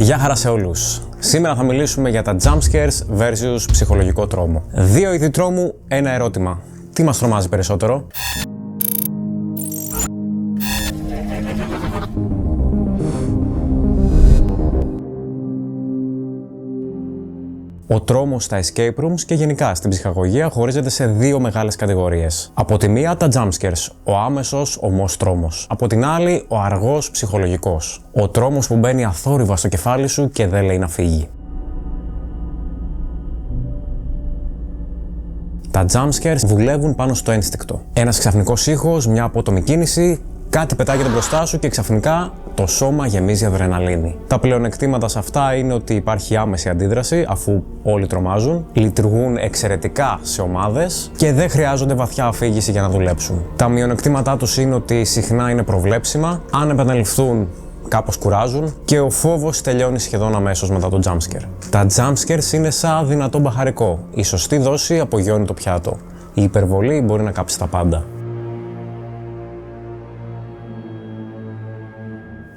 Γεια χαρά σε όλους. Σήμερα θα μιλήσουμε για τα jump scares versus ψυχολογικό τρόμο. Δύο είδη τρόμου, ένα ερώτημα. Τι μας τρομάζει περισσότερο? Ο τρόμος στα escape rooms και γενικά στην ψυχαγωγία χωρίζεται σε δύο μεγάλες κατηγορίες. Από τη μία τα jump scares, ο άμεσος ομός τρόμος. Από την άλλη ο αργός ψυχολογικός. Ο τρόμος που μπαίνει αθόρυβα στο κεφάλι σου και δεν λέει να φύγει. Τα jump scares δουλεύουν πάνω στο ένστικτο. Ένας ξαφνικός ήχος, μια απότομη κίνηση, κάτι πετάγεται μπροστά σου και ξαφνικά το σώμα γεμίζει αδρεναλίνη. Τα πλεονεκτήματα σε αυτά είναι ότι υπάρχει άμεση αντίδραση αφού όλοι τρομάζουν, λειτουργούν εξαιρετικά σε ομάδες και δεν χρειάζονται βαθιά αφήγηση για να δουλέψουν. Τα μειονεκτήματά τους είναι ότι συχνά είναι προβλέψιμα, αν επαναληφθούν κάπως κουράζουν και ο φόβος τελειώνει σχεδόν αμέσως μετά το jump scare. Τα jump scares είναι σαν δυνατό μπαχαρικό. Η σωστή δόση απογειώνει το πιάτο. Η υπερβολή μπορεί να κάψει τα πάντα.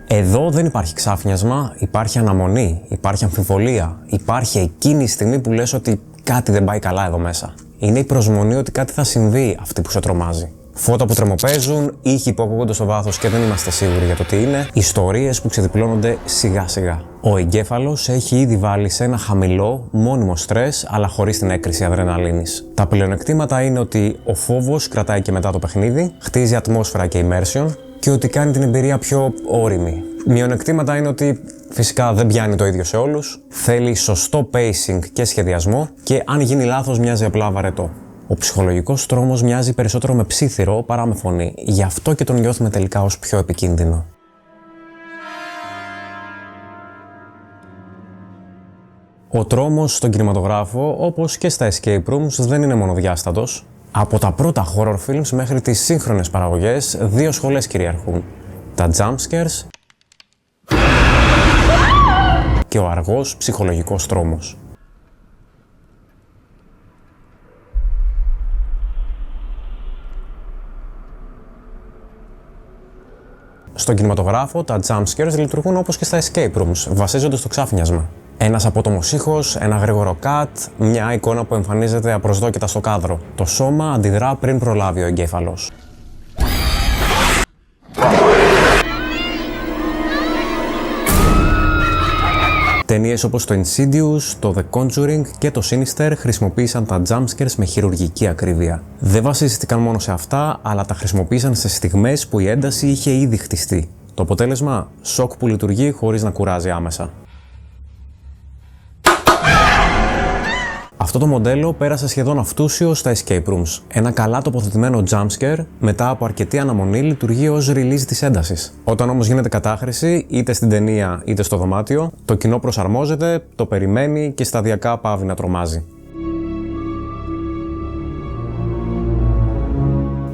Εδώ δεν υπάρχει ξάφνιασμα, υπάρχει αναμονή, υπάρχει αμφιβολία, υπάρχει εκείνη η στιγμή που λες ότι κάτι δεν πάει καλά εδώ μέσα. Είναι η προσμονή ότι κάτι θα συμβεί αυτή που σε τρομάζει. Φώτα που τρεμοπαίζουν, ήχοι που ακούγονται στο βάθος και δεν είμαστε σίγουροι για το τι είναι, ιστορίες που ξεδιπλώνονται σιγά σιγά. Ο εγκέφαλος έχει ήδη βάλει σε ένα χαμηλό, μόνιμο στρες, αλλά χωρίς την έκρηση αδρεναλίνης. Τα πλεονεκτήματα είναι ότι ο φόβος κρατάει και μετά το παιχνίδι, χτίζει ατμόσφαιρα και immersion και ότι κάνει την εμπειρία πιο ώριμη. Μειονεκτήματα είναι ότι φυσικά δεν πιάνει το ίδιο σε όλους, θέλει σωστό pacing και σχεδιασμό και αν γίνει λάθος μοιάζει απλά βαρετό. Ο ψυχολογικός τρόμος μοιάζει περισσότερο με ψίθυρο παρά με φωνή, γι' αυτό και τον νιώθουμε τελικά ως πιο επικίνδυνο. Ο τρόμος στον κινηματογράφο, όπως και στα escape rooms, δεν είναι μονοδιάστατος. Από τα πρώτα horror films μέχρι τις σύγχρονες παραγωγές, δύο σχολές κυριαρχούν. Τα jump scares και ο αργός ψυχολογικός τρόμος. Στον κινηματογράφο, τα jump scares λειτουργούν όπως και στα escape rooms, βασίζονται στο ξάφνιασμα. Ένας απότομος ήχος, ένα γρήγορο cut, μια εικόνα που εμφανίζεται απροσδόκητα στο κάδρο. Το σώμα αντιδρά πριν προλάβει ο εγκέφαλος. Ταινίες όπως το Insidious, το The Conjuring και το Sinister χρησιμοποίησαν τα jump scares με χειρουργική ακρίβεια. Δεν βασίστηκαν μόνο σε αυτά, αλλά τα χρησιμοποίησαν σε στιγμές που η ένταση είχε ήδη χτιστεί. Το αποτέλεσμα, σοκ που λειτουργεί χωρίς να κουράζει άμεσα. Αυτό το μοντέλο πέρασε σχεδόν αυτούσιο στα escape rooms. Ένα καλά τοποθετημένο jump scare μετά από αρκετή αναμονή λειτουργεί ως release της έντασης. Όταν όμως γίνεται κατάχρηση, είτε στην ταινία είτε στο δωμάτιο, το κοινό προσαρμόζεται, το περιμένει και σταδιακά πάβει να τρομάζει.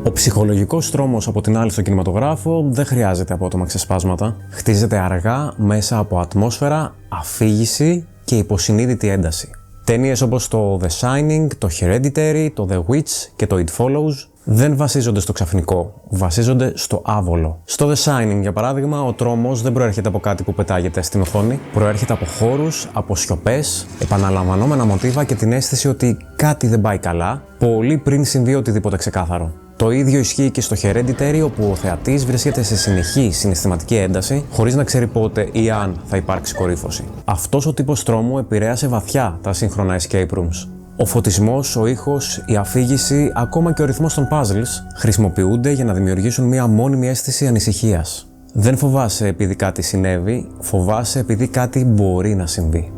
Ο ψυχολογικός τρόμος από την άλλη στο κινηματογράφο δεν χρειάζεται απότομα ξεσπάσματα. Χτίζεται αργά μέσα από ατμόσφαιρα, αφήγηση και υποσυνείδητη ένταση. Ταινίες όπως το The Shining, το Hereditary, το The Witch και το It Follows δεν βασίζονται στο ξαφνικό, βασίζονται στο άβολο. Στο The Shining, για παράδειγμα, ο τρόμος δεν προέρχεται από κάτι που πετάγεται στην οθόνη, προέρχεται από χώρους, από σιωπές, επαναλαμβανόμενα μοτίβα και την αίσθηση ότι κάτι δεν πάει καλά, πολύ πριν συμβεί οτιδήποτε ξεκάθαρο. Το ίδιο ισχύει και στο Hereditary, όπου ο θεατής βρίσκεται σε συνεχή συναισθηματική ένταση, χωρίς να ξέρει πότε ή αν θα υπάρξει κορύφωση. Αυτός ο τύπος τρόμου επηρέασε βαθιά τα σύγχρονα escape rooms. Ο φωτισμός, ο ήχος, η αφήγηση, ακόμα και ο ρυθμός των puzzles χρησιμοποιούνται για να δημιουργήσουν μια μόνιμη αίσθηση ανησυχίας. Δεν φοβάσαι επειδή κάτι συνέβη, φοβάσαι επειδή κάτι μπορεί να συμβεί.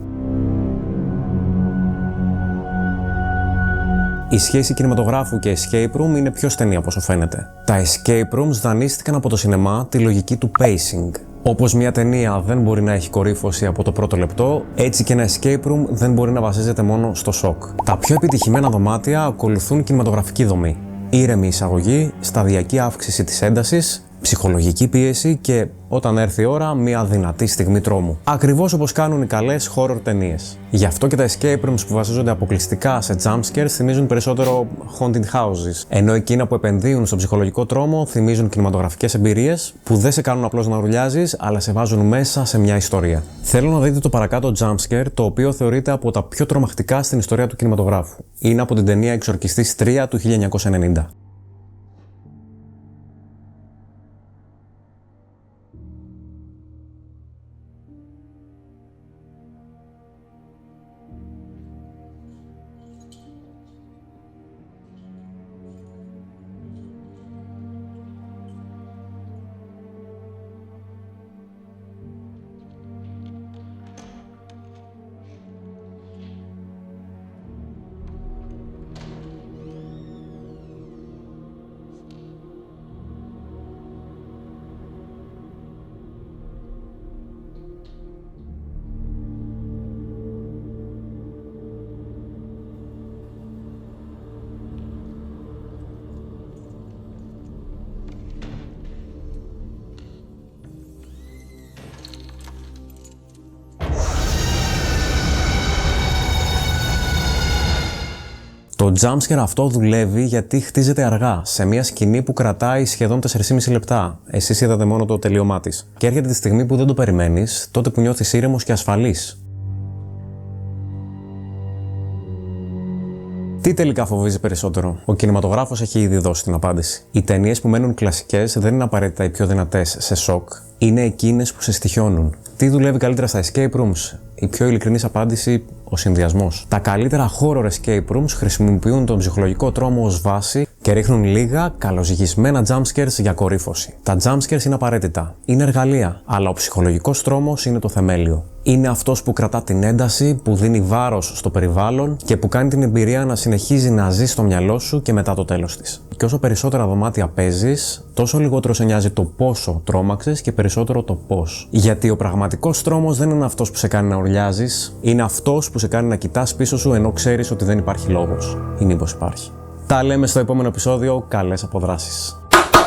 Η σχέση κινηματογράφου και escape room είναι πιο στενή από όσο φαίνεται. Τα escape rooms δανείστηκαν από το σινεμά τη λογική του pacing. Όπως μια ταινία δεν μπορεί να έχει κορύφωση από το πρώτο λεπτό, έτσι και ένα escape room δεν μπορεί να βασίζεται μόνο στο σοκ. Τα πιο επιτυχημένα δωμάτια ακολουθούν κινηματογραφική δομή. Ήρεμη εισαγωγή, σταδιακή αύξηση της έντασης, ψυχολογική πίεση και όταν έρθει η ώρα, μια δυνατή στιγμή τρόμου. Ακριβώς όπως κάνουν οι καλές horror ταινίες. Γι' αυτό και τα escape rooms που βασίζονται αποκλειστικά σε jumpscares θυμίζουν περισσότερο haunted houses, ενώ εκείνα που επενδύουν στο ψυχολογικό τρόμο θυμίζουν κινηματογραφικές εμπειρίες που δεν σε κάνουν απλώς να ουρλιάζεις, αλλά σε βάζουν μέσα σε μια ιστορία. Θέλω να δείτε το παρακάτω jumpscare, το οποίο θεωρείται από τα πιο τρομακτικά στην ιστορία του κινηματογράφου. Είναι από την ταινία Εξορκιστής 3 του 1990. Το jumpscare αυτό δουλεύει γιατί χτίζεται αργά, σε μια σκηνή που κρατάει σχεδόν 4,5 λεπτά. Εσείς είδατε μόνο το τελείωμά της. Και έρχεται τη στιγμή που δεν το περιμένεις, τότε που νιώθεις ήρεμος και ασφαλής. Τι τελικά φοβίζει περισσότερο? Ο κινηματογράφος έχει ήδη δώσει την απάντηση. Οι ταινίες που μένουν κλασικές δεν είναι απαραίτητα οι πιο δυνατές σε σοκ, είναι εκείνες που σε στοιχιώνουν. Τι δουλεύει καλύτερα στα escape rooms? Η πιο ειλικρινής απάντηση, ο συνδυασμός. Τα καλύτερα horror escape rooms χρησιμοποιούν τον ψυχολογικό τρόμο ως βάση και ρίχνουν λίγα καλοζυγισμένα jumpscares για κορύφωση. Τα jumpscares είναι απαραίτητα, είναι εργαλεία, αλλά ο ψυχολογικός τρόμος είναι το θεμέλιο. Είναι αυτός που κρατά την ένταση, που δίνει βάρος στο περιβάλλον και που κάνει την εμπειρία να συνεχίζει να ζει στο μυαλό σου και μετά το τέλος της. Και όσο περισσότερα δωμάτια παίζεις, τόσο λιγότερο σε νοιάζει το πόσο τρόμαξες και περισσότερο το πώς. Γιατί ο πραγματικός τρόμος δεν είναι αυτός που σε κάνει να ουρλιάζεις, είναι αυτός που σε κάνει να κοιτάς πίσω σου ενώ ξέρεις ότι δεν υπάρχει λόγος. Ή μήπως υπάρχει. Τα λέμε στο επόμενο επεισόδιο. Καλές αποδράσεις.